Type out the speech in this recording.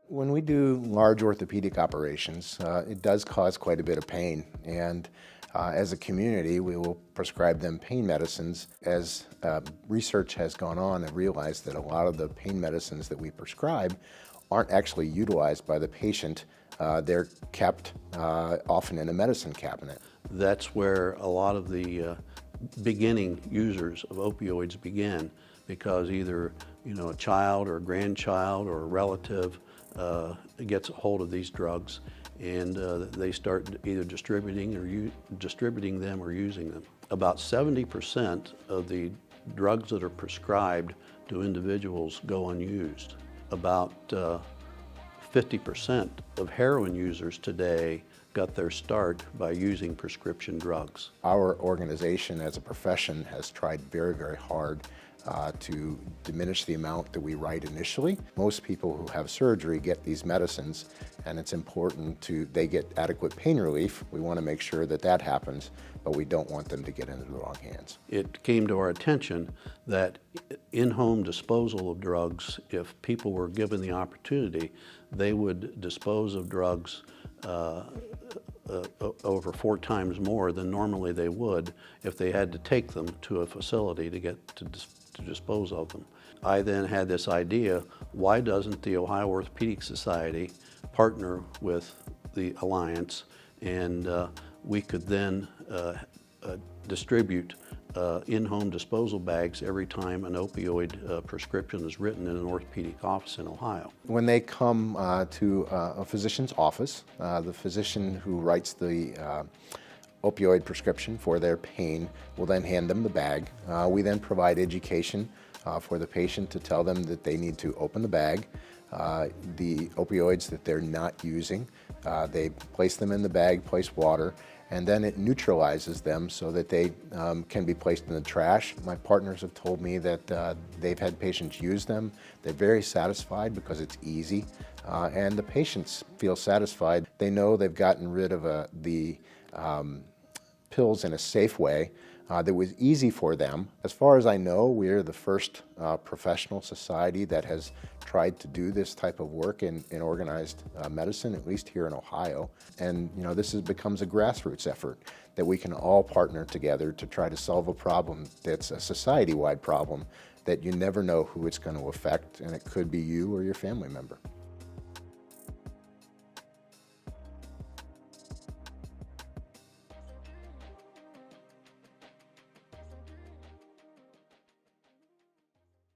When we do large orthopedic operations, it does cause quite a bit of pain, and as a community, we will prescribe them pain medicines. As research has gone on and realized that a lot of the pain medicines that we prescribe aren't actually utilized by the patient. They're kept often in a medicine cabinet. That's where a lot of the beginning users of opioids begin, because either a child or a grandchild or a relative gets a hold of these drugs, and they start either distributing them or using them. About 70% of the drugs that are prescribed to individuals go unused. About 50% of heroin users today got their start by using prescription drugs. Our organization as a profession has tried very, very hard to diminish the amount that we write initially. Most people who have surgery get these medicines, and it's important they get adequate pain relief. We want to make sure that happens, but we don't want them to get into the wrong hands. It came to our attention that in-home disposal of drugs, if people were given the opportunity, they would dispose of drugs over 4 times more than normally they would if they had to take them to a facility to dispose of them. I then had this idea, why doesn't the Ohio Orthopaedic Society partner with the Alliance, and we could then distribute in-home disposal bags every time an opioid prescription is written in an orthopedic office in Ohio. When they come to a physician's office, the physician who writes the opioid prescription for their pain will then hand them the bag. We then provide education for the patient to tell them that they need to open the bag, the opioids that they're not using. They place them in the bag, place water, and then it neutralizes them so that they can be placed in the trash. My partners have told me that they've had patients use them. They're very satisfied because it's easy, and the patients feel satisfied. They know they've gotten rid of the pills in a safe way that was easy for them. As far as I know, we're the first professional society that has tried to do this type of work in organized medicine, at least here in Ohio. And this becomes a grassroots effort that we can all partner together to try to solve a problem that's a society-wide problem that you never know who it's going to affect, and it could be you or your family member.